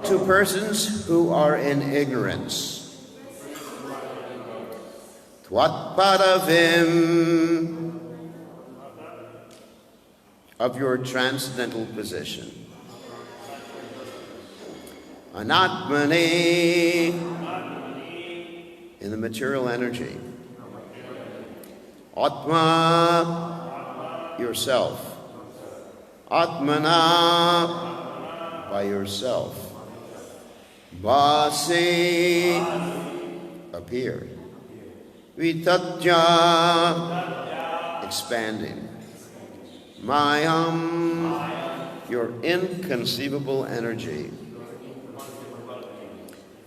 to persons who are in ignorance. Tvatpadavim, of your transcendental position. Anatmani, in the material energy. Atma, yourself. Atmana, by yourself. Vasi, appear. Vitatya, expanding. Mayam, your inconceivable energy.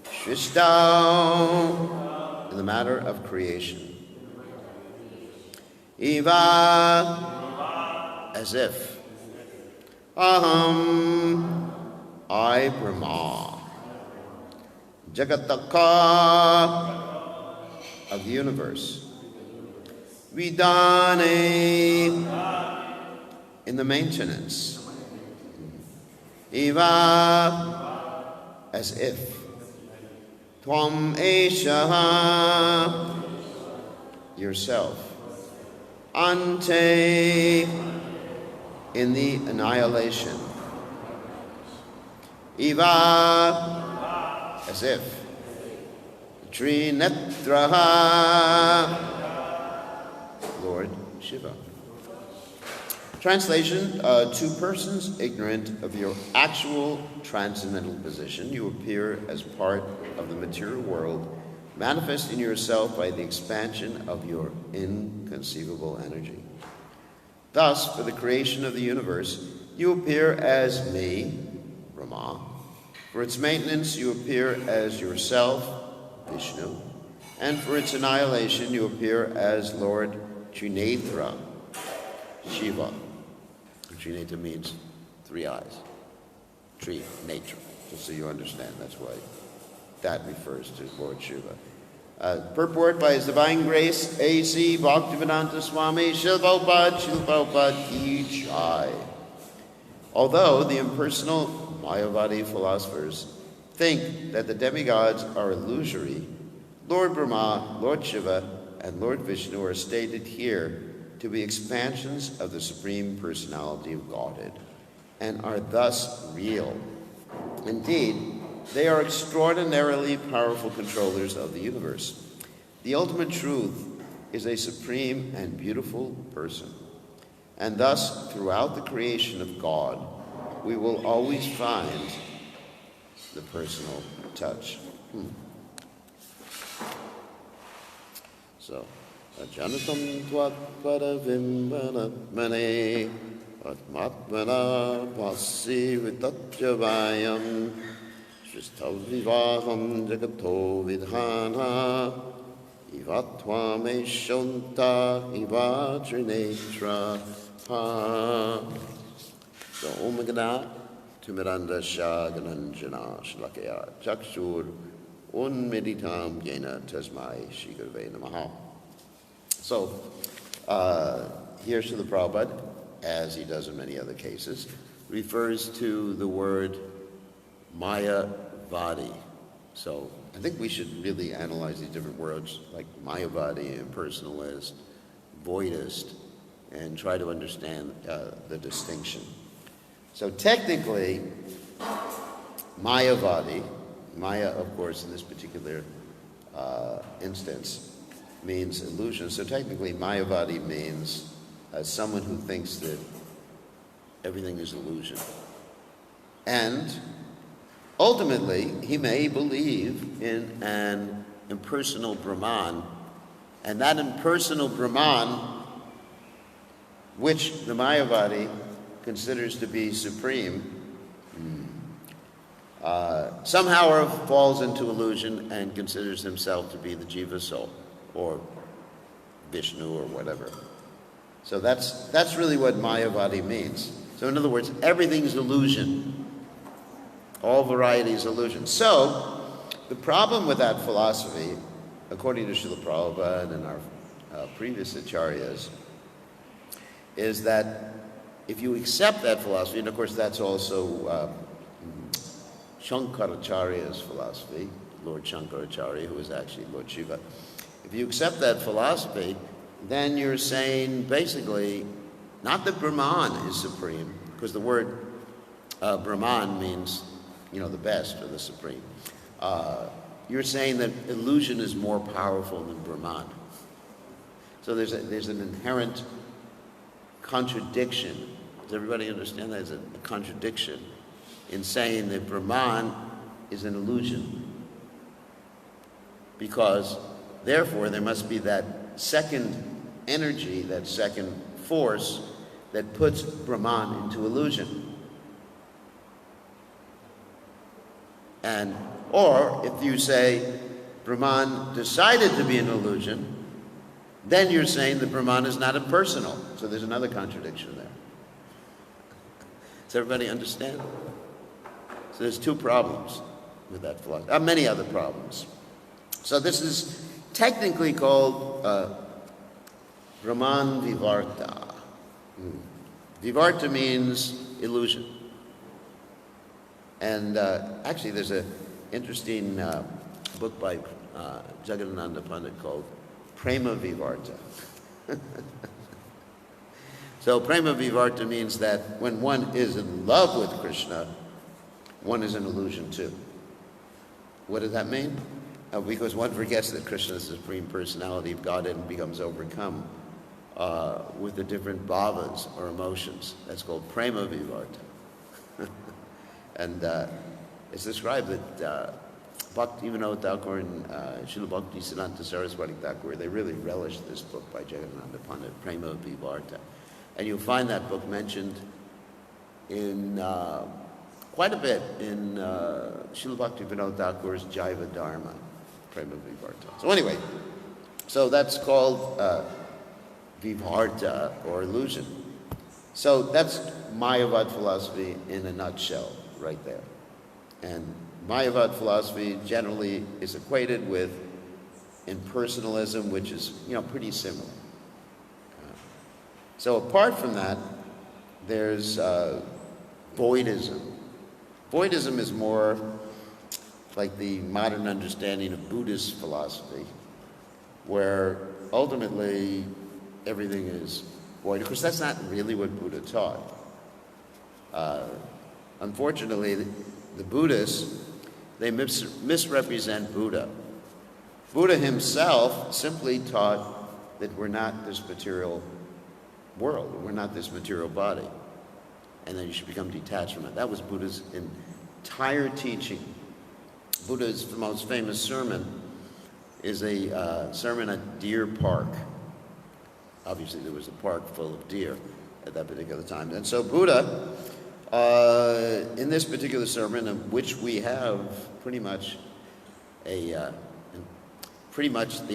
Shristau, in the matter of creation. Eva, as if. Aham, I Brahma. Jagataka, of the universe. Vidane, in the maintenance. Eva, as if. Tvam Esha, yourself. Ante, in the annihilation. Eva, as if. Trinetraha, Lord Shiva. Translation, to persons ignorant of your actual transcendental position, you appear as part of the material world, manifesting yourself by the expansion of your inconceivable energy. Thus, for the creation of the universe, you appear as me, Brahma. For its maintenance, you appear as yourself, Vishnu. And for its annihilation, you appear as Lord Trinethra, Shiva. Trinethra means three eyes. Tri-netra, just so you understand. That's why that refers to Lord Shiva. Purport by His Divine Grace, A.C. Bhaktivedanta Swami Shila Prabhupada Ki Jai. Although the impersonal Mayavadi philosophers think that the demigods are illusory, Lord Brahma, Lord Shiva, and Lord Vishnu are stated here to be expansions of the Supreme Personality of Godhead, and are thus real. Indeed, they are extraordinarily powerful controllers of the universe. The ultimate truth is a supreme and beautiful person. And thus, throughout the creation of God, we will always find the personal touch. So, Janatam Tvatpadavimbanatmane Atmatmana Pasi Vitatjavayam Shristhavivaham Jagato Vidhana Ivatwameshonta Ivatrinetra Ha. So, Omagana Tumiranda Shagananjana Shlakaya Chakshur Unmeditam Yena Tasmai Shigurve Namaha. So, here Srila Prabhupada, as he does in many other cases, refers to the word Mayavadi. So, I think we should really analyze these different words like Mayavadi, impersonalist, voidist, and try to understand the distinction. So, technically, Mayavadi, Maya, of course, in this particular instance, means illusion. So technically, Mayavadi means someone who thinks that everything is illusion. And ultimately, he may believe in an impersonal Brahman, and that impersonal Brahman, which the Mayavadi considers to be supreme, somehow falls into illusion and considers himself to be the Jiva soul, or Vishnu, or whatever. So that's really what Mayavadi means. So in other words, everything's illusion. All varieties illusion. So the problem with that philosophy, according to Srila Prabhupada and our previous acharyas, is that if you accept that philosophy, and of course that's also Shankaracharya's philosophy, Lord Shankaracharya, who is actually Lord Shiva. If you accept that philosophy, then you're saying basically not that Brahman is supreme, because the word Brahman means, the best or the supreme. You're saying that illusion is more powerful than Brahman. So there's an inherent contradiction. Does everybody understand that? There's a contradiction in saying that Brahman is an illusion. Because, therefore, there must be that second energy, that second force that puts Brahman into illusion. Or if you say Brahman decided to be an illusion, then you're saying that Brahman is not impersonal. So there's another contradiction there. Does everybody understand? So there's two problems with that philosophy. Many other problems. So this is technically called Brahman Vivarta. Vivarta means illusion. And actually there's an interesting book by Jagadananda Pandit called Prema Vivarta. So Prema Vivarta means that when one is in love with Krishna, one is an illusion too. What does that mean? Because one forgets that Krishna is the Supreme Personality of Godhead and becomes overcome with the different bhavas or emotions. That's called Prema Vivarta. And it's described that Bhakti Vinod Thakur and Srila Bhakti Siddhanta Saraswati Thakur, they really relished this book by Jagadananda Pandit, Prema Vivarta. And you'll find that book mentioned in quite a bit in Srila Bhakti Vinod Thakur's Jaiva Dharma, Prema Vivarta. So anyway, so that's called Vivarta, or illusion. So that's Mayavad philosophy in a nutshell, right there. And Mayavad philosophy generally is equated with impersonalism, which is, pretty similar. So apart from that, there's voidism. Voidism is more like the modern understanding of Buddhist philosophy, where ultimately everything is void. Of course, that's not really what Buddha taught. Unfortunately, the Buddhists, they misrepresent Buddha. Buddha himself simply taught that we're not this material world, we're not this material body, and then you should become detached from it. That was Buddha's entire teaching. Buddha's most famous sermon is a sermon at Deer Park. Obviously, there was a park full of deer at that particular time. And so Buddha, in this particular sermon, of which we have pretty much the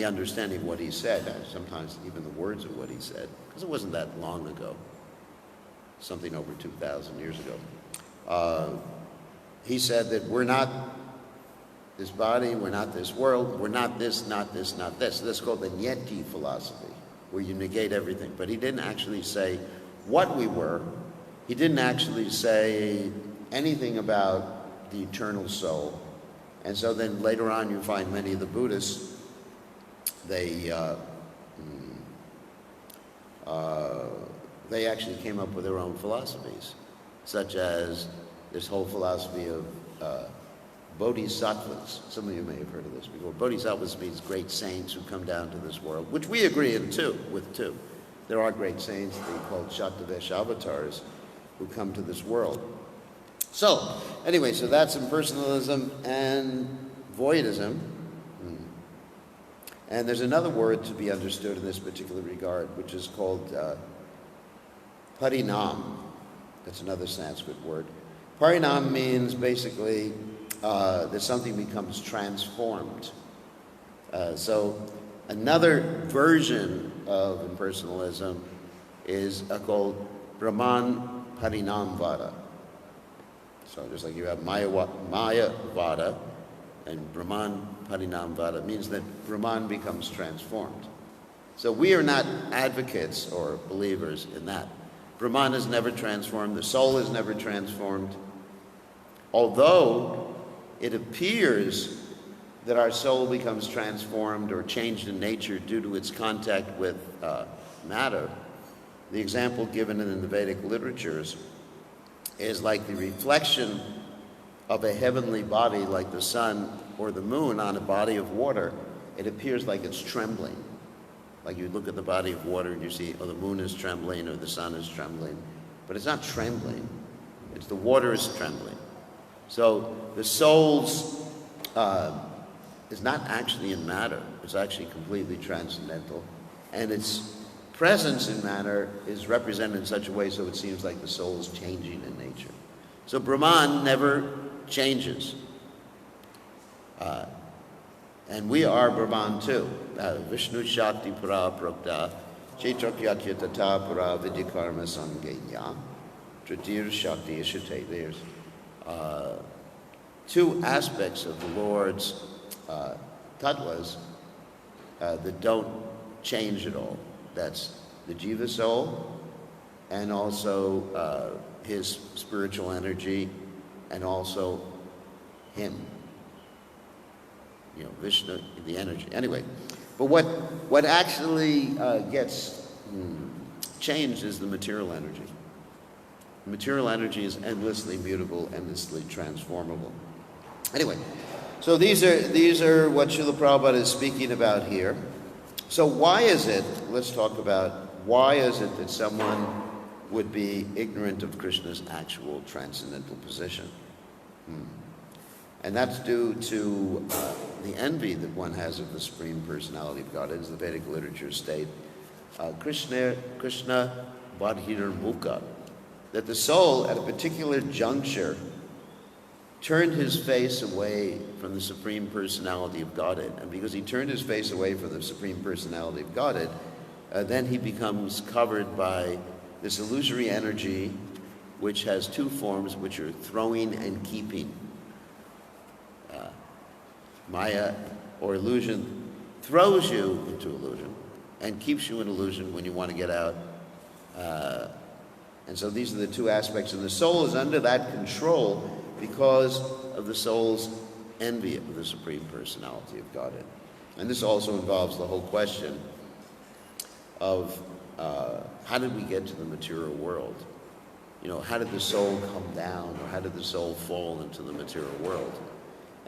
understanding of what he said, sometimes even the words of what he said, because it wasn't that long ago, something over 2,000 years ago. He said that we're not this body, we're not this world, we're not this, not this, not this. So that's called the Nyeti philosophy, where you negate everything. But he didn't actually say what we were. He didn't actually say anything about the eternal soul. And so then later on you find many of the Buddhists, they actually came up with their own philosophies, such as this whole philosophy of bodhisattvas. Some of you may have heard of this before. Bodhisattvas means great saints who come down to this world, which we agree with too. There are great saints, they're called Shaktavesh avatars, who come to this world. So, anyway, so that's impersonalism and voidism. And there's another word to be understood in this particular regard, which is called parinam. That's another Sanskrit word. Parinam means basically that something becomes transformed. So another version of impersonalism is called Brahman Parinamvada. So just like you have Mayavada and Brahman Parinamvada, means that Brahman becomes transformed. So we are not advocates or believers in that. Brahman is never transformed, the soul is never transformed, although it appears that our soul becomes transformed or changed in nature due to its contact with matter. The example given in the Vedic literatures is like the reflection of a heavenly body like the sun or the moon on a body of water. It appears like it's trembling. Like you look at the body of water and you see, oh, the moon is trembling or the sun is trembling. But it's not trembling. It's the water is trembling. So the soul's is not actually in matter. It's actually completely transcendental. And its presence in matter is represented in such a way so it seems like the soul is changing in nature. So Brahman never changes. And we are Brahman too. Vishnu Shakti Pura Prokta Chaitrakya Tata Pura Vidyakarma Sangenya Tratir Shakti Ishate. There's two aspects of the Lord's tattvas that don't change at all. That's the jiva soul and also his spiritual energy and also him. You know, Vishnu, the energy. Anyway, but what actually gets changed is the material energy. The material energy is endlessly mutable, endlessly transformable. Anyway, so these are what Srila Prabhupada is speaking about here. So why is it, let's talk about, why is it that someone would be ignorant of Krishna's actual transcendental position? And that's due to the envy that one has of the Supreme Personality of God. As the Vedic literature state, Krishna Badhirar Mukha, that the soul at a particular juncture turned his face away from the Supreme Personality of Godhead. And because he turned his face away from the Supreme Personality of Godhead, then he becomes covered by this illusory energy which has two forms, which are throwing and keeping. Maya, or illusion, throws you into illusion and keeps you in illusion when you want to get out. And so these are the two aspects. And the soul is under that control because of the soul's envy of the Supreme Personality of Godhead. And this also involves the whole question of how did we get to the material world? You know, how did the soul come down, or how did the soul fall into the material world?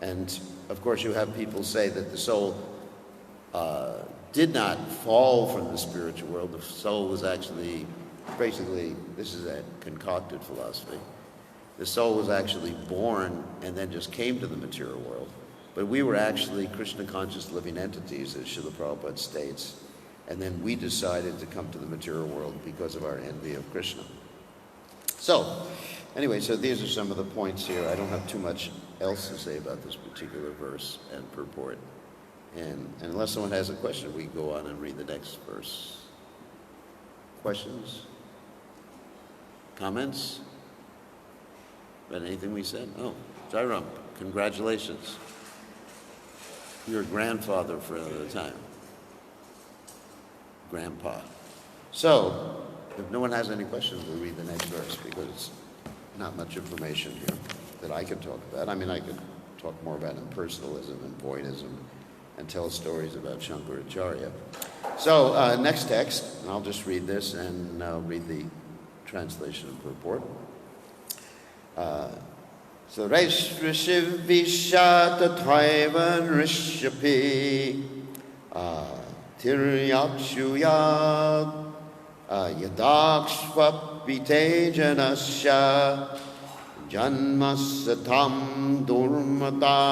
And of course you have people say that the soul did not fall from the spiritual world. The soul was actually, basically, this is a concocted philosophy. The soul was actually born and then just came to the material world. But we were actually Krishna-conscious living entities, as Srila Prabhupada states. And then we decided to come to the material world because of our envy of Krishna. So, anyway, so these are some of the points here. I don't have too much else to say about this particular verse and purport. And unless someone has a question, we can go on and read the next verse. Questions? Comments? About anything we said? Oh, Jairam, congratulations. You're a grandfather for another time. Grandpa. So, if no one has any questions, we'll read the next verse because it's not much information here that I could talk about. I mean, I could talk more about impersonalism and voidism and tell stories about Shankaracharya. So, next text, and I'll just read this and I'll read the translation and purport. So, Reshiv Vishat Traivan Rishapi Tiryakshuyad Yadakshvapitejanasya Janmasatam Durmata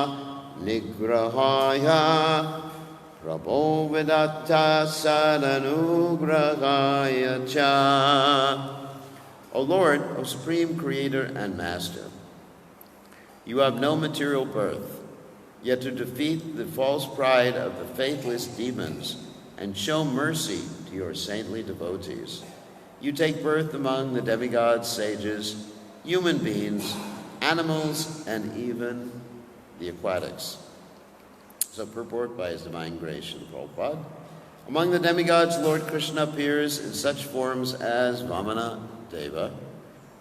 Nigrahaya Prabhovidatta Sadanugrahaya Cha. O Lord, O Supreme Creator and Master, you have no material birth, yet to defeat the false pride of the faithless demons and show mercy to your saintly devotees, you take birth among the demigods, sages, human beings, animals, and even the aquatics. So purport by His Divine Grace, Srila Prabhupada. Among the demigods, Lord Krishna appears in such forms as Vamana Deva,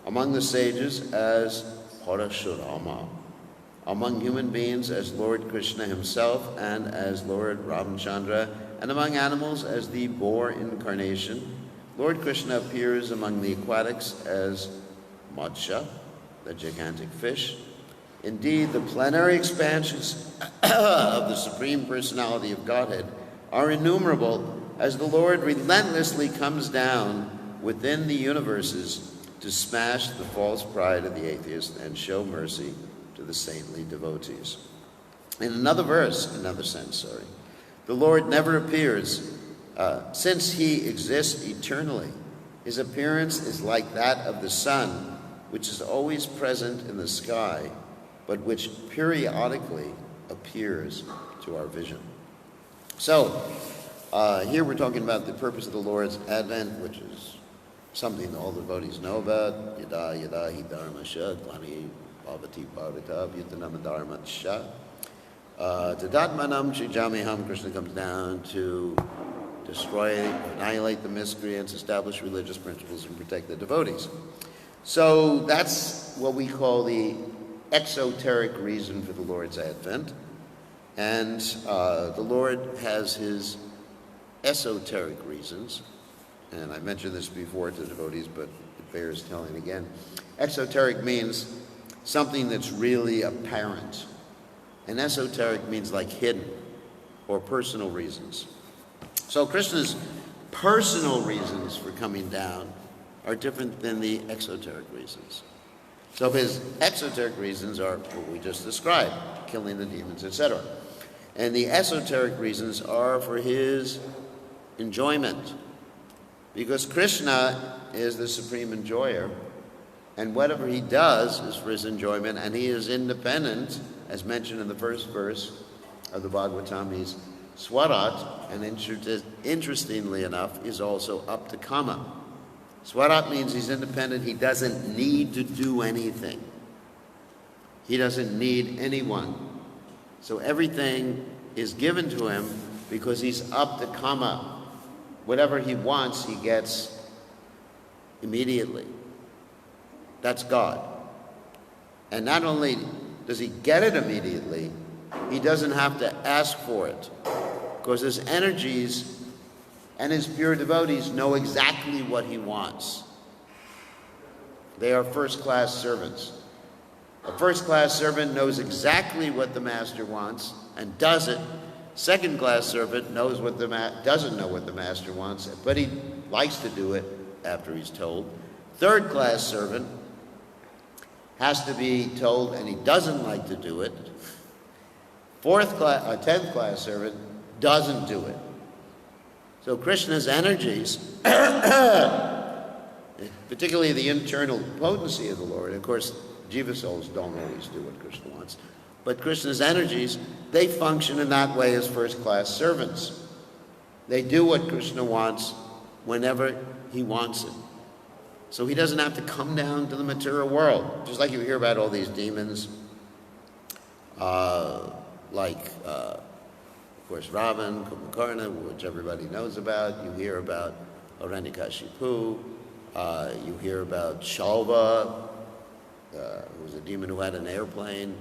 among the sages as Parashurama, among human beings as Lord Krishna himself and as Lord Ramchandra, and among animals as the boar incarnation. Lord Krishna appears among the aquatics as Matsya, the gigantic fish. Indeed, the plenary expansions of the Supreme Personality of Godhead are innumerable, as the Lord relentlessly comes down within the universes to smash the false pride of the atheist and show mercy to the saintly devotees. In another sense, the Lord never appears. Since he exists eternally, his appearance is like that of the sun, which is always present in the sky, but which periodically appears to our vision. So, here we're talking about the purpose of the Lord's advent, which is something all the devotees know about. Yada yada hi dharma sha, glani bhavati bhavita, bhutanam dharma sha. Tadatmanam Shijamiham, Krishna comes down to destroy, annihilate the miscreants, establish religious principles, and protect the devotees. So that's what we call the exoteric reason for the Lord's advent. And the Lord has his esoteric reasons. And I mentioned this before to devotees, but it bears telling again. Exoteric means something that's really apparent. And esoteric means like hidden or personal reasons. So Krishna's personal reasons for coming down are different than the exoteric reasons. So his exoteric reasons are what we just described, killing the demons, etc. And the esoteric reasons are for his enjoyment. Because Krishna is the supreme enjoyer, and whatever he does is for his enjoyment, and he is independent, as mentioned in the first verse of the Bhagavatam. He's Swarat, and interestingly enough, is also up to Kama. Swarat means he's independent. He doesn't need to do anything. He doesn't need anyone. So everything is given to him because he's up to Kama. Whatever he wants, he gets immediately. That's God. And not only does he get it immediately, he doesn't have to ask for it, because his energies and his pure devotees know exactly what he wants. They are first-class servants. A first-class servant knows exactly what the master wants and does it. Second-class servant knows what doesn't know what the master wants, but he likes to do it after he's told. Third-class servant has to be told, and he doesn't like to do it. 10th-class servant doesn't do it. So Krishna's energies, particularly the internal potency of the Lord, of course, jiva souls don't always do what Krishna wants, but Krishna's energies, they function in that way as first-class servants. They do what Krishna wants whenever he wants it. So he doesn't have to come down to the material world. Just like you hear about all these demons, of course, Ravan, Kumbhakarna, which everybody knows about. You hear about Hiranyakashipu. You hear about Shalva, who was a demon who had an airplane,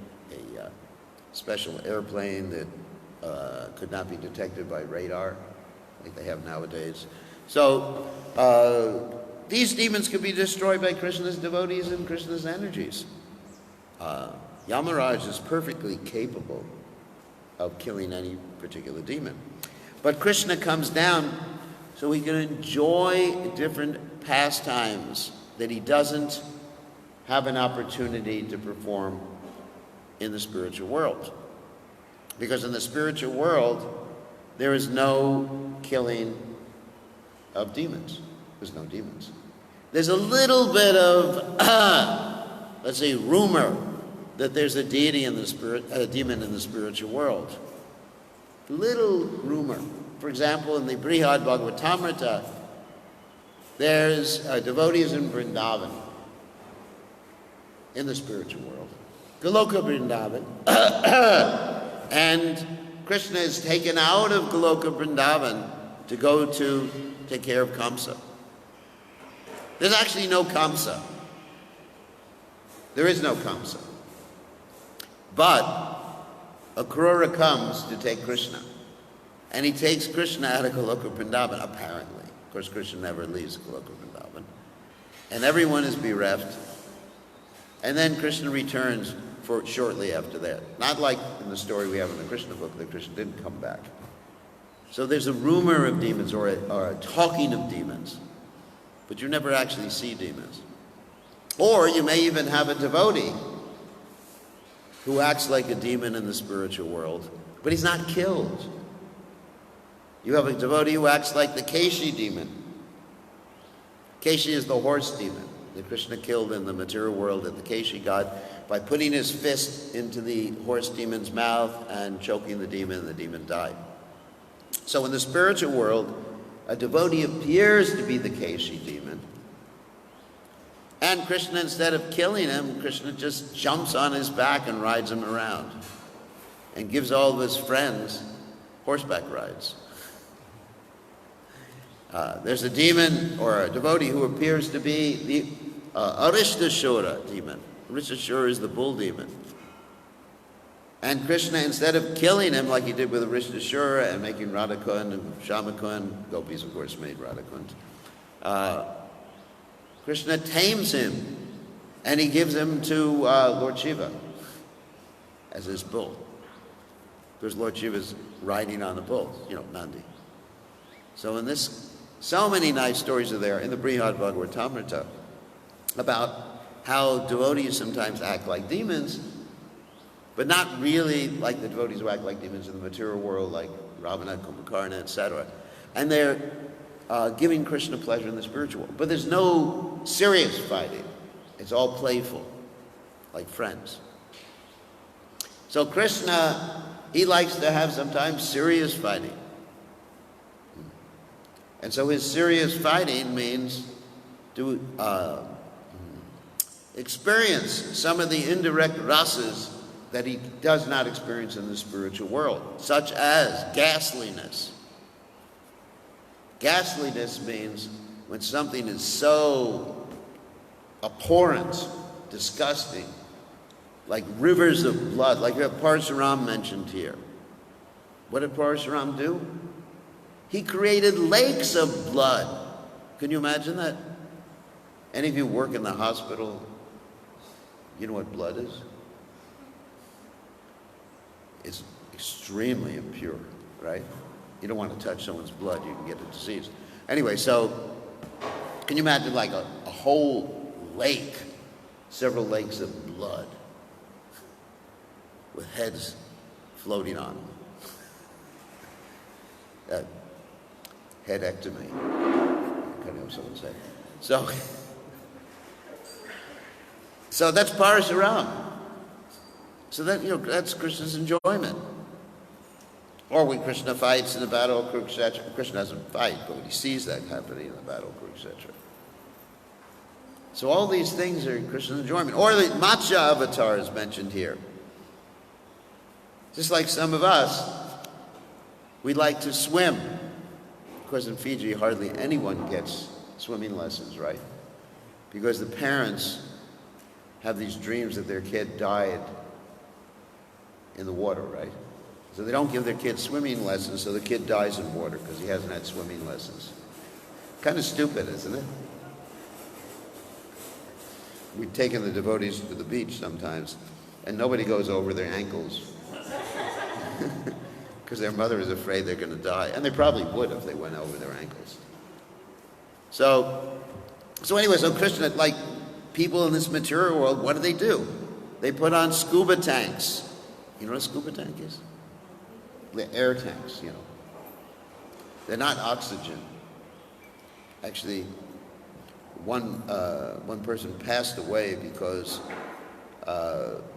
a special airplane that could not be detected by radar, like they have nowadays. So these demons could be destroyed by Krishna's devotees and Krishna's energies. Yamaraj is perfectly capable of killing any particular demon. But Krishna comes down so he can enjoy different pastimes that he doesn't have an opportunity to perform in the spiritual world. Because in the spiritual world, there is no killing of demons. There's no demons. There's a little bit of, let's say, rumor that there's a deity in the a demon in the spiritual world. Little rumor. For example, in the Brihad Bhagavatamrita, there's devotees in Vrindavan, in the spiritual world. Goloka Vrindavan. And Krishna is taken out of Goloka Vrindavan to go to take care of Kamsa. There's actually no Kamsa. There is no Kamsa. But Akrura comes to take Krishna. And he takes Krishna out of Goloka Vrindavan, apparently. Of course, Krishna never leaves Goloka Vrindavan. And everyone is bereft. And then Krishna returns shortly after that. Not like in the story we have in the Krishna book, that Krishna didn't come back. So there's a rumor of demons, or a talking of demons. But you never actually see demons. Or you may even have a devotee who acts like a demon in the spiritual world, but he's not killed. You have a devotee who acts like the Keshi demon. Keshi is the horse demon that Krishna killed in the material world at the Keshi god by putting his fist into the horse demon's mouth and choking the demon, and the demon died. So in the spiritual world, a devotee appears to be the Keshi demon, and Krishna, instead of killing him, Krishna just jumps on his back and rides him around and gives all of his friends horseback rides. There's a demon or a devotee who appears to be the Arishtashura demon. Arishtashura is the bull demon. And Krishna, instead of killing him like he did with Arishtashura and making Radhakund and Shamakund, gopis of course made Radhakund, Krishna tames him and he gives him to Lord Shiva as his bull. Because Lord Shiva's riding on the bull, Nandi. So in this, so many nice stories are there in the Brihad Bhagavatamrita about how devotees sometimes act like demons, but not really like the devotees who act like demons in the material world, like Ravana, Kumbhakarna, etc. And they're giving Krishna pleasure in the spiritual world. But there's no serious fighting. It's all playful, like friends. So Krishna, he likes to have sometimes serious fighting. And so his serious fighting means to experience some of the indirect rasas that he does not experience in the spiritual world, such as ghastliness. Ghastliness means when something is so abhorrent, disgusting, like rivers of blood, like Parashuram mentioned here. What did Parashuram do? He created lakes of blood. Can you imagine that? Any of you work in the hospital, you know what blood is? It's extremely impure, right? You don't want to touch someone's blood, you can get a disease. Anyway, so can you imagine like a whole lake, several lakes of blood with heads floating on them? Headectomy, kind of someone say. So that's Parashuram. So that, that's Krishna's enjoyment. Or when Krishna fights in the battle of Kurukshetra, Krishna doesn't fight, but he sees that happening in the battle of Kurukshetra. So all these things are Krishna's enjoyment. Or the Matsya avatar is mentioned here. Just like some of us, we like to swim. Of course, in Fiji, hardly anyone gets swimming lessons, right? Because the parents have these dreams that their kid died in the water, right? So they don't give their kid swimming lessons, so the kid dies in water because he hasn't had swimming lessons. Kind of stupid, isn't it? We've taken the devotees to the beach sometimes, and nobody goes over their ankles because their mother is afraid they're going to die. And they probably would if they went over their ankles. So anyway, so Krishna, like people in this material world, what do? They put on scuba tanks. You know what a scuba tank is? The air tanks, They're not oxygen. Actually, one person passed away because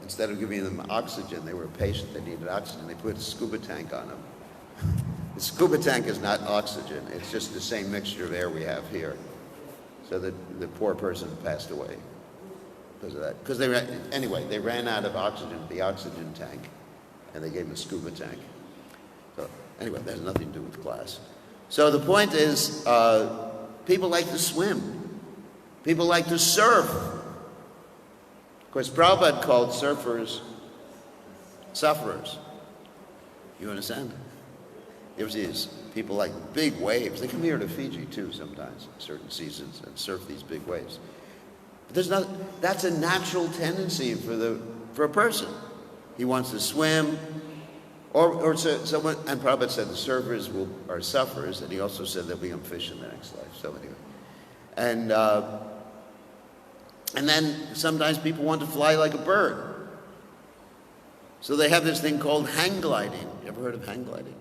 instead of giving them oxygen, they were a patient that needed oxygen. They put a scuba tank on them. The scuba tank is not oxygen. It's just the same mixture of air we have here. So the poor person passed away because of that. Because they ran out of oxygen, the oxygen tank, and they gave him a scuba tank. So anyway, that has nothing to do with class. So the point is, people like to swim. People like to surf. Of course, Prabhupada called surfers sufferers. You understand? You ever see these people like big waves? They come here to Fiji too sometimes, certain seasons, and surf these big waves. But that's a natural tendency for a person. He wants to swim, or someone, and Prabhupada said the surfers are sufferers, and he also said they'll become fish in the next life. So anyway, and then sometimes people want to fly like a bird. So they have this thing called hang gliding. You ever heard of hang gliding?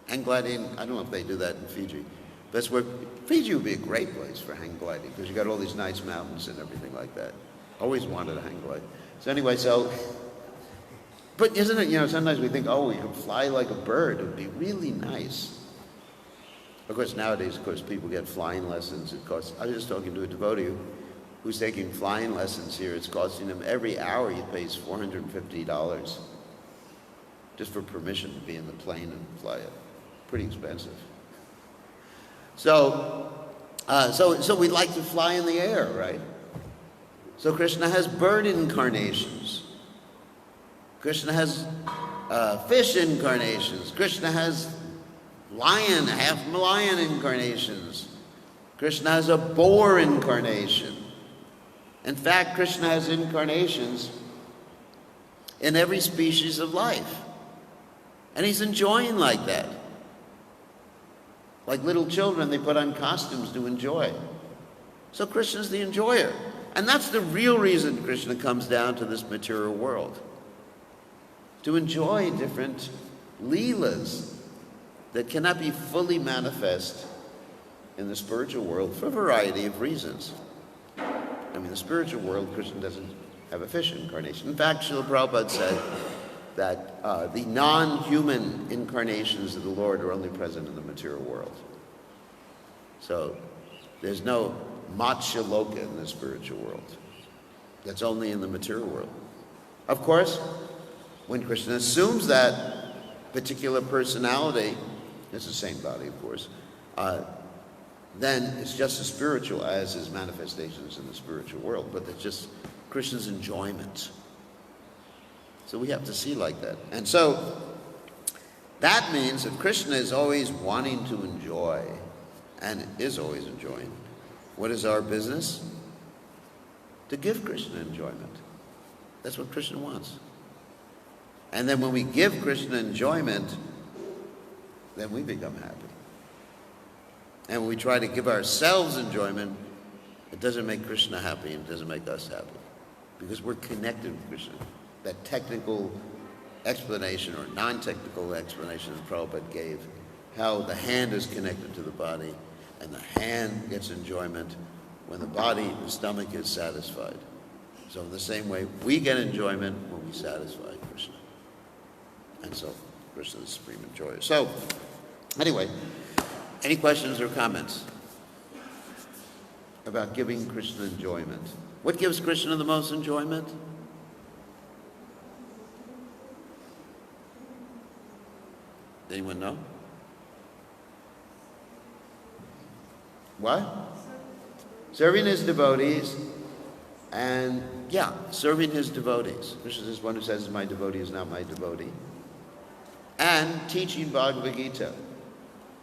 Hang gliding, I don't know if they do that in Fiji. That's where Fiji would be a great place for hang gliding because you got all these nice mountains and everything like that. Always wanted a hang glide. So anyway, but isn't it, sometimes we think, oh, we could fly like a bird. It would be really nice. Of course, nowadays, people get flying lessons. It costs, I was just talking to a devotee who's taking flying lessons here. It's costing him every hour he pays $450 just for permission to be in the plane and fly it. Pretty expensive. So we like to fly in the air, right? So Krishna has bird incarnations. Krishna has fish incarnations. Krishna has lion, half lion incarnations. Krishna has a boar incarnation. In fact, Krishna has incarnations in every species of life. And he's enjoying like that. Like little children, they put on costumes to enjoy. So Krishna's the enjoyer. And that's the real reason Krishna comes down to this material world. To enjoy different leelas that cannot be fully manifest in the spiritual world for a variety of reasons. I mean, the spiritual world, Krishna doesn't have a fish incarnation. In fact, Srila Prabhupada said that the non-human incarnations of the Lord are only present in the material world. So there's no Matsya Loka in the spiritual world. That's only in the material world. Of course, when Krishna assumes that particular personality, it's the same body, of course, then it's just as spiritual as his manifestations in the spiritual world, but it's just Krishna's enjoyment. So we have to see like that. And so that means that Krishna is always wanting to enjoy, and is always enjoying. What is our business? To give Krishna enjoyment. That's what Krishna wants. And then when we give Krishna enjoyment, then we become happy. And when we try to give ourselves enjoyment, it doesn't make Krishna happy and it doesn't make us happy. Because we're connected with Krishna. That technical explanation or non-technical explanation that Prabhupada gave, how the hand is connected to the body and the hand gets enjoyment when the body, the stomach is satisfied. So in the same way, we get enjoyment when we satisfy Krishna. And so Krishna is the supreme enjoyer. So anyway, any questions or comments about giving Krishna enjoyment? What gives Krishna the most enjoyment? Anyone know? What? Serving his devotees, and serving his devotees. Krishna is one who says, my devotee is not my devotee. And teaching Bhagavad Gita.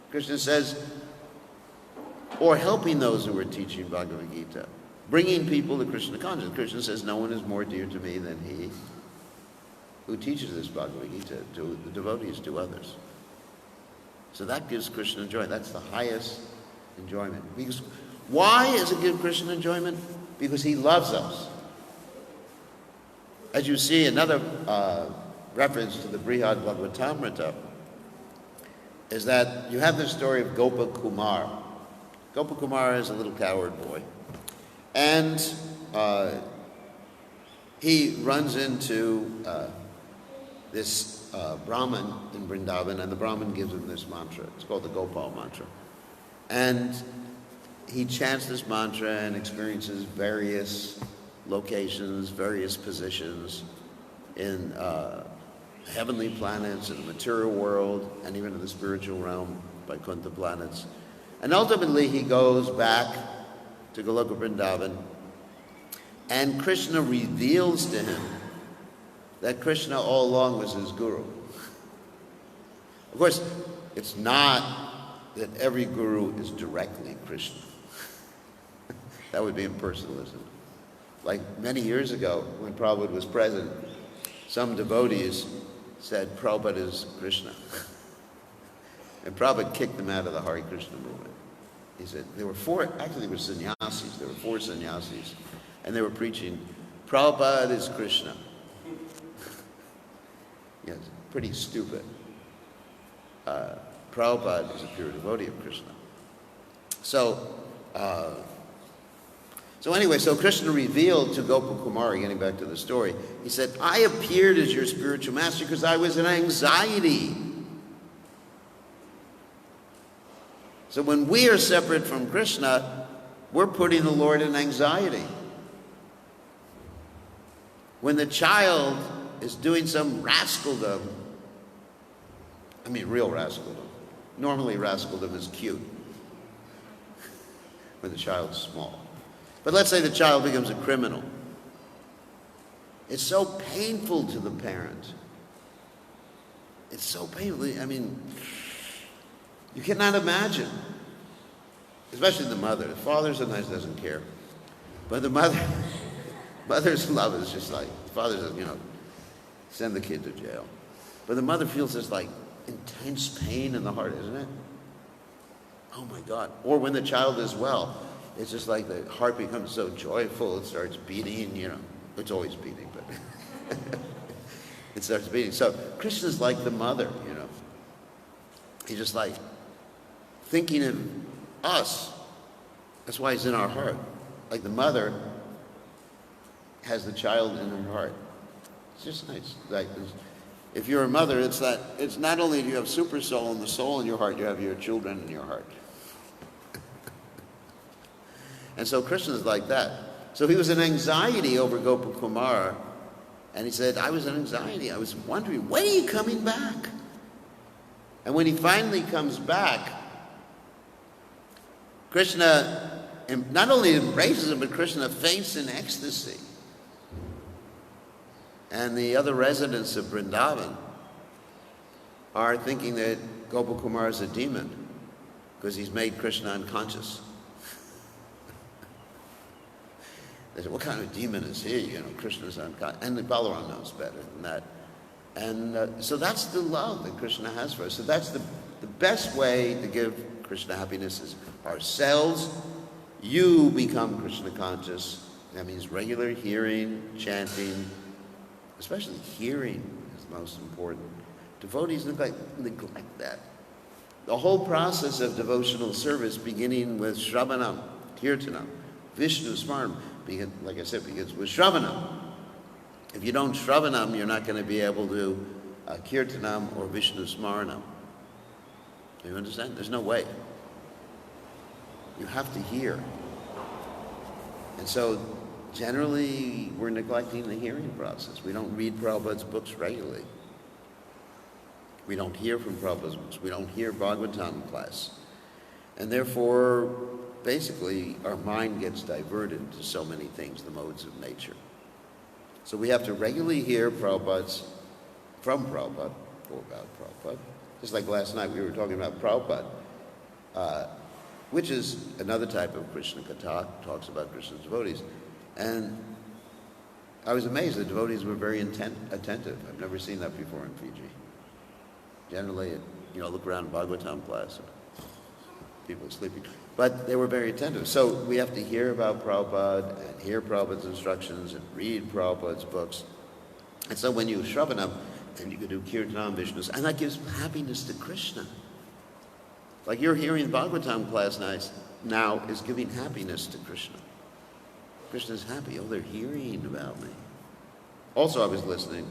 Krishna says, or helping those who are teaching Bhagavad Gita. Bringing people to Krishna consciousness. Krishna says, no one is more dear to me than he who teaches this Bhagavad Gita to the devotees, to others. So that gives Krishna enjoyment. That's the highest enjoyment. Because why does it give Krishna enjoyment? Because he loves us. As you see, another reference to the Brihad Bhagavatamrita is that you have the story of Gopa Kumar. Gopa Kumar is a little coward boy. And he runs into this Brahmin in Vrindavan, and the Brahmin gives him this mantra. It's called the Gopal mantra. And he chants this mantra and experiences various locations, various positions in heavenly planets, in the material world, and even in the spiritual realm, Vaikuntha planets. And ultimately he goes back to Goloka Vrindavan, and Krishna reveals to him that Krishna all along was his guru. Of course, it's not that every guru is directly Krishna. That would be impersonalism. Like many years ago, when Prabhupada was present, some devotees said Prabhupada is Krishna. And Prabhupada kicked them out of the Hare Krishna movement. He said, there were four sannyasis, and they were preaching, Prabhupada is Krishna. Yes, pretty stupid. Prabhupada is a pure devotee of Krishna. So anyway, so Krishna revealed to Gopakumara, getting back to the story, he said, I appeared as your spiritual master because I was in anxiety. So when we are separate from Krishna, we're putting the Lord in anxiety. When the child is doing some rascaldom, I mean real rascaldom. Normally rascaldom is cute when the child's small. But let's say the child becomes a criminal. It's so painful to the parent. It's so painful. I mean, you cannot imagine. Especially the mother. The father sometimes doesn't care. But the mother's love is just like, the father says, send the kid to jail. But the mother feels this like intense pain in the heart, isn't it? Oh my God. Or when the child is well, it's just like the heart becomes so joyful, it starts beating, it's always beating, but it starts beating. So Krishna's like the mother, He's just like thinking of us. That's why he's in our heart. Like the mother has the child in her heart. It's just nice. Like if you're a mother, it's not only do you have super soul and the soul in your heart, you have your children in your heart. And so Krishna is like that. So he was in anxiety over Gopakumara, and he said, I was in anxiety. I was wondering, when are you coming back? And when he finally comes back, Krishna not only embraces him, but Krishna faints in ecstasy. And the other residents of Vrindavan are thinking that Gopakumara is a demon because he's made Krishna unconscious. They said, what kind of demon is he? Krishna's unconscious. And Balaram knows better than that. And so that's the love that Krishna has for us. So that's the best way to give Krishna happiness is ourselves. You become Krishna conscious. That means regular hearing, chanting, especially hearing is most important. Devotees neglect that. The whole process of devotional service, beginning with Shravanam, Kirtanam, Vishnu Smaranam, like I said, begins with Shravanam. If you don't Shravanam, you're not going to be able to Kirtanam or Vishnu Smaranam. You understand? There's no way. You have to hear. And so, generally, we're neglecting the hearing process. We don't read Prabhupada's books regularly. We don't hear from Prabhupada's books. We don't hear Bhagavatam class. And therefore, basically, our mind gets diverted to so many things, the modes of nature. So we have to regularly hear from Prabhupada, or about Prabhupada. Just like last night we were talking about Prabhupada, which is another type of Krishna Katha, talks about Krishna's devotees. And I was amazed the devotees were very attentive. I've never seen that before in Fiji. Generally, look around in Bhagavatam class, people are sleeping. But they were very attentive. So we have to hear about Prabhupada and hear Prabhupada's instructions and read Prabhupada's books. And so when you Shravanam, then you can do Kirtanam, Vishnu, and that gives happiness to Krishna. Like you're hearing Bhagavatam class now is giving happiness to Krishna. Krishna's happy. Oh, they're hearing about me. Also, I was listening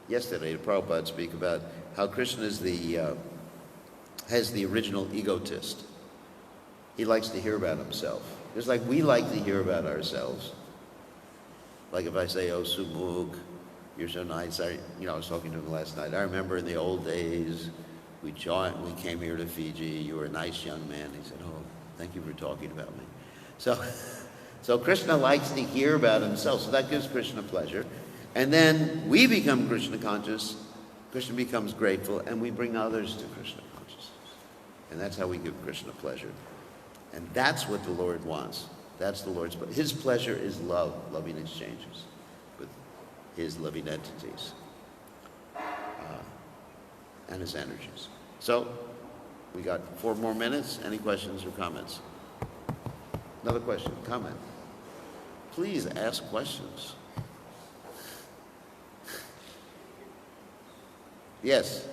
yesterday to Prabhupada speak about how Krishna is has the original egotist. He likes to hear about himself. Just like we like to hear about ourselves. Like if I say, oh, Sumukh, you're so nice. I was talking to him last night. I remember in the old days, we came here to Fiji. You were a nice young man. He said, oh, thank you for talking about me. So Krishna likes to hear about himself. So that gives Krishna pleasure. And then we become Krishna conscious, Krishna becomes grateful, and we bring others to Krishna consciousness. And that's how we give Krishna pleasure. And that's what the Lord wants. That's the Lord's pleasure. His pleasure is love, loving exchanges with his living entities and his energies. So, we got 4 more minutes. Any questions or comments? Another question, comment. Please ask questions. Yes.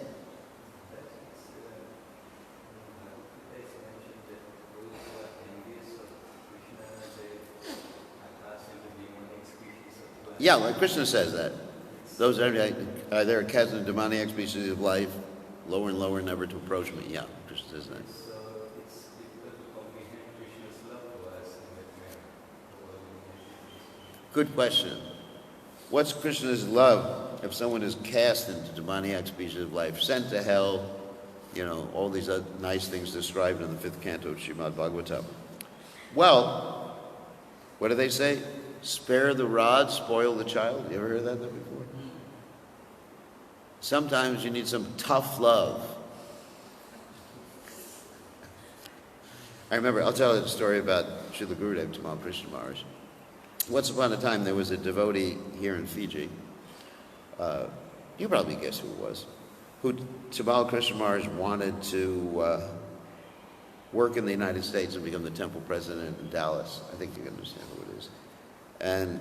Yeah, like Krishna says that. Those are they're cast in the demoniac species of life, lower and lower, never to approach me. Yeah, Krishna says that. So it's difficult to comprehend Krishna's love for us in that manner. Good question. What's Krishna's love if someone is cast into demoniac species of life, sent to hell, all these other nice things described in the 5th canto of Srimad Bhagavatam? Well, what do they say? Spare the rod, spoil the child. You ever heard that before? Sometimes you need some tough love. I remember, I'll tell a story about Srila Gurudev Tamal Krishna Maharaj. Once upon a time, there was a devotee here in Fiji. You probably guess who it was. Who Tamal Krishna Maharaj wanted to work in the United States and become the temple president in Dallas. I think you can understand who it is. And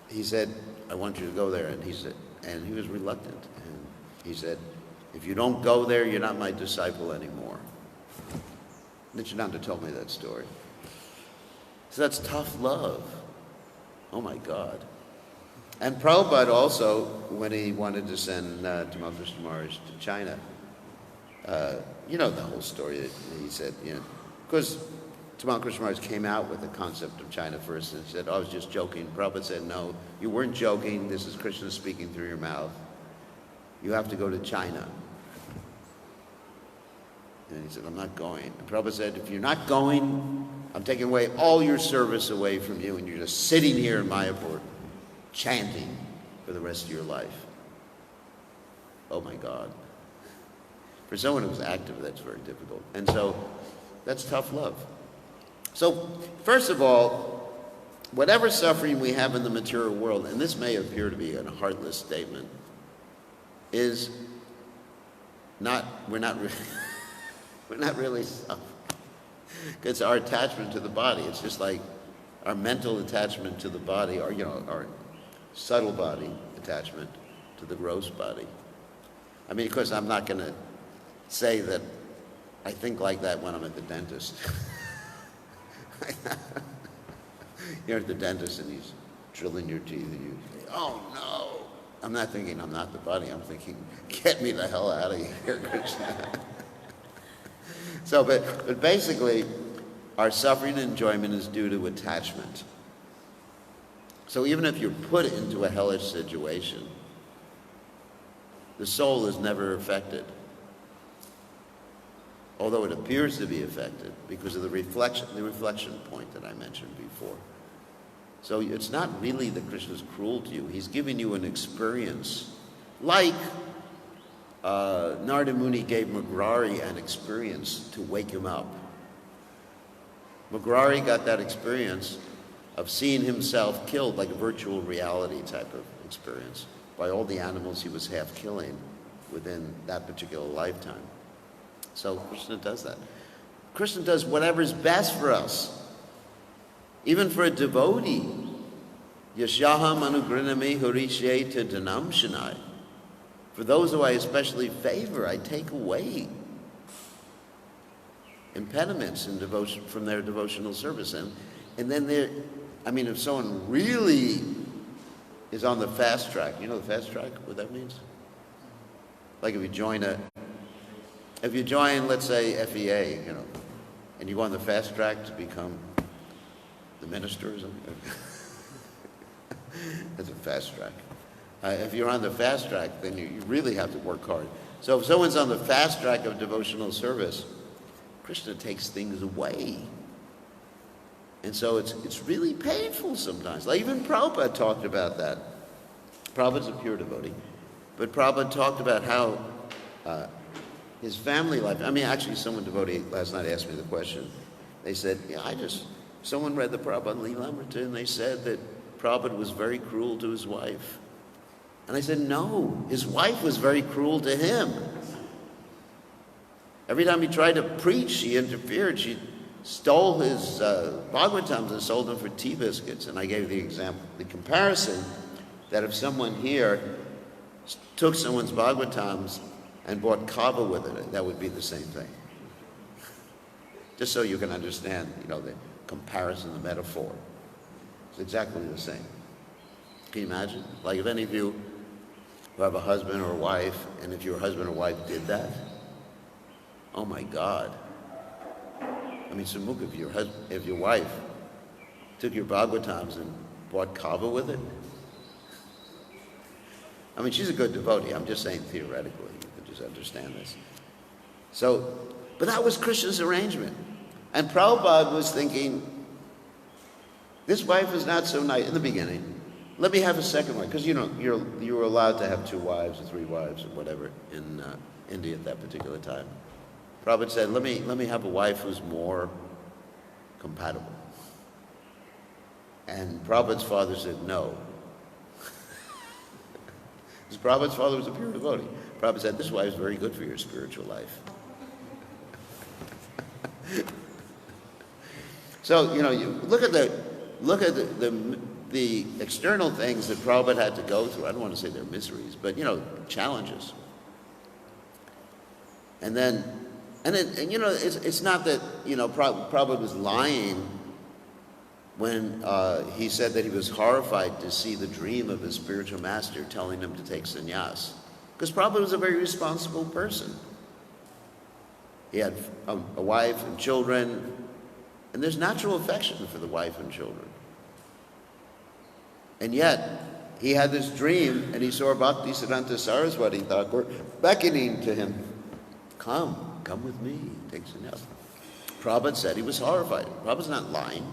he said, I want you to go there. And he was reluctant. And he said, if you don't go there, you're not my disciple anymore. Nityananda told me that story. So that's tough love. Oh my God. And Prabhupada also, when he wanted to send Tamal Krishna Maharaj to China, you know the whole story that he said, because Tamal Krishna Maharaj came out with the concept of China first and said, I was just joking. Prabhupada said, no, you weren't joking. This is Krishna speaking through your mouth. You have to go to China. And he said, I'm not going. And Prabhupada said, if you're not going, I'm taking away all your service away from you, and you're just sitting here in Mayapur chanting for the rest of your life. Oh my God. For someone who's active, that's very difficult. And so that's tough love. So first of all, whatever suffering we have in the material world, and this may appear to be a heartless statement, is we're not really suffering. It's our attachment to the body. It's just like our mental attachment to the body, or our subtle body attachment to the gross body. I mean, of course, I'm not going to say that I think like that when I'm at the dentist. You're at the dentist and he's drilling your teeth and you say, oh no. I'm not thinking I'm not the body. I'm thinking, get me the hell out of here, Krishna. So, but basically, our suffering and enjoyment is due to attachment. So even if you're put into a hellish situation, the soul is never affected. Although it appears to be affected because of the reflection point that I mentioned before. So it's not really that Krishna's cruel to you. He's giving you an experience. Like Narada Muni gave Magrari an experience to wake him up. Magrari got that experience of seeing himself killed, like a virtual reality type of experience, by all the animals he was half killing within that particular lifetime. So Krishna does that. Krishna does whatever's best for us. Even for a devotee. Yashaham anugrinami harishe danam shanai. For those who I especially favor, I take away impediments in devotion from their devotional service. And then if someone really is on the fast track, you know the fast track, what that means? Like if you join, let's say, FEA, and you go on the fast track to become the minister or something. That's a fast track. If you're on the fast track, then you really have to work hard. So if someone's on the fast track of devotional service, Krishna takes things away. And so it's really painful sometimes. Like even Prabhupada talked about that. Prabhupada's a pure devotee. But Prabhupada talked about how his family life, I mean, actually someone devotee last night asked me the question. They said, someone read the Prabhupada Leelamrita and they said that Prabhupada was very cruel to his wife. And I said, no, his wife was very cruel to him. Every time he tried to preach, she interfered. She stole his Bhagavatams and sold them for tea biscuits. And I gave the example, the comparison, that if someone here took someone's Bhagavatams and bought kava with it, that would be the same thing. Just so you can understand, the comparison, the metaphor. It's exactly the same. Can you imagine? Like if any of you who have a husband or a wife, and if your husband or wife did that, oh my God. I mean, Samukh, if your wife took your Bhagavatams and bought kava with it, I mean, she's a good devotee. I'm just saying theoretically, you can just understand this. So, but that was Krishna's arrangement. And Prabhupada was thinking, this wife is not so nice in the beginning. Let me have a second wife, because you were allowed to have 2 wives or 3 wives or whatever in India at that particular time. Prabhupada said, let me have a wife who's more compatible. And Prabhupada's father said, no. Because Prabhupada's father was a pure devotee. Prabhupada said, this wife is very good for your spiritual life. So, you look at the external things that Prabhupada had to go through. I don't want to say they're miseries, but, challenges. And it's not that, Prabhupada was lying when he said that he was horrified to see the dream of his spiritual master telling him to take sannyas. Because Prabhupada was a very responsible person. He had a wife and children, and there's natural affection for the wife and children. And yet, he had this dream, and he saw Bhaktisiddhanta Saraswati Thakur beckoning to him, come with me, take sannyas. Prabhupada said he was horrified. Prabhupada's not lying.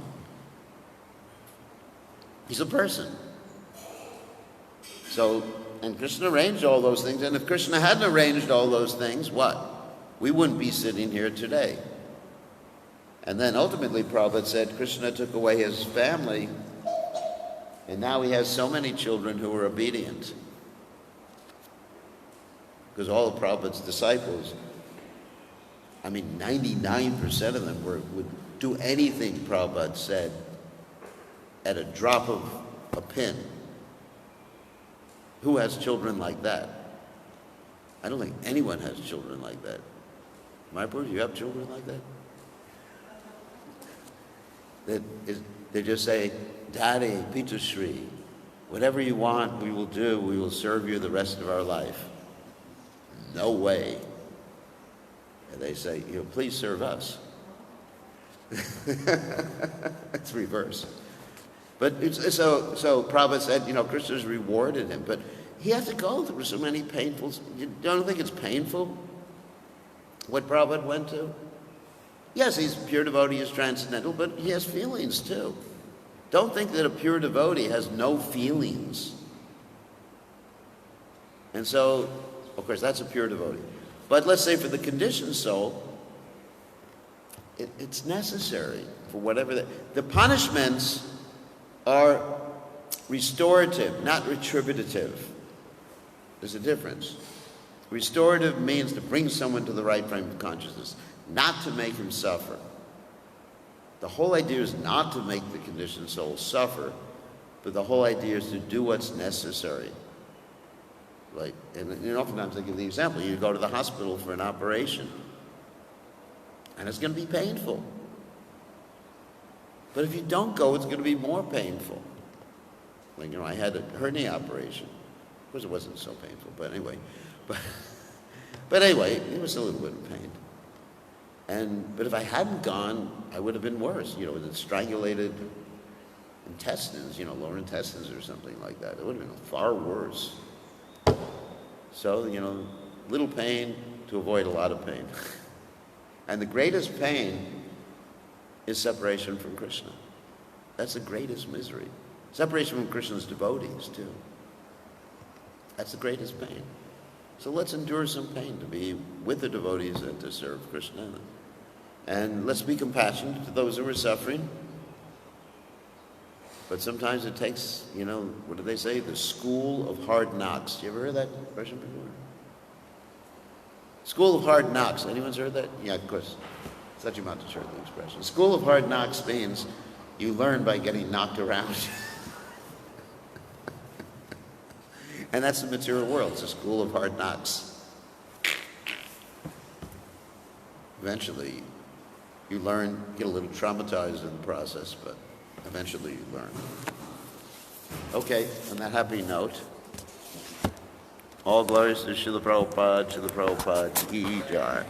He's a person. So, and Krishna arranged all those things, and if Krishna hadn't arranged all those things, what? We wouldn't be sitting here today. And then ultimately Prabhupada said Krishna took away his family, and now he has so many children who are obedient. Because all of Prabhupada's disciples, 99% of them would do anything Prabhupada said at a drop of a pin. Who has children like that? I don't think anyone has children like that. Mayapur, do you have children like that? They just say, Daddy, Pita Shri, whatever you want, we will do. We will serve you the rest of our life. No way. And they say, please serve us. It's reverse. But so Prabhupada said, Krishna's rewarded him, but he had to go through so many painful. You don't think it's painful what Prabhupada went to? Yes, he's pure devotee, he's transcendental, but he has feelings too. Don't think that a pure devotee has no feelings. And so, of course, that's a pure devotee. But let's say for the conditioned soul, it's necessary for whatever the punishments are restorative, not retributive. There's a difference. Restorative means to bring someone to the right frame of consciousness, not to make him suffer. The whole idea is not to make the conditioned soul suffer, but the whole idea is to do what's necessary. And oftentimes I give the example, you go to the hospital for an operation, and it's going to be painful. But if you don't go, it's going to be more painful. I had a hernia operation. Of course, it wasn't so painful, but anyway. But anyway, it was a little bit of pain. But if I hadn't gone, I would have been worse. With the strangulated intestines, lower intestines or something like that. It would have been far worse. So, little pain to avoid a lot of pain. And the greatest pain is separation from Krishna. That's the greatest misery. Separation from Krishna's devotees, too. That's the greatest pain. So let's endure some pain to be with the devotees and to serve Krishna. And let's be compassionate to those who are suffering. But sometimes it takes, what do they say? The school of hard knocks. You ever heard that expression before? School of hard knocks. Anyone's heard that? Yeah, of course. Such amount to heard the expression. School of hard knocks means you learn by getting knocked around. And that's the material world. It's a school of hard knocks. Eventually, you learn, get a little traumatized in the process, but eventually you learn. Okay, on that happy note, all glories to Srila Prabhupada, ki jai.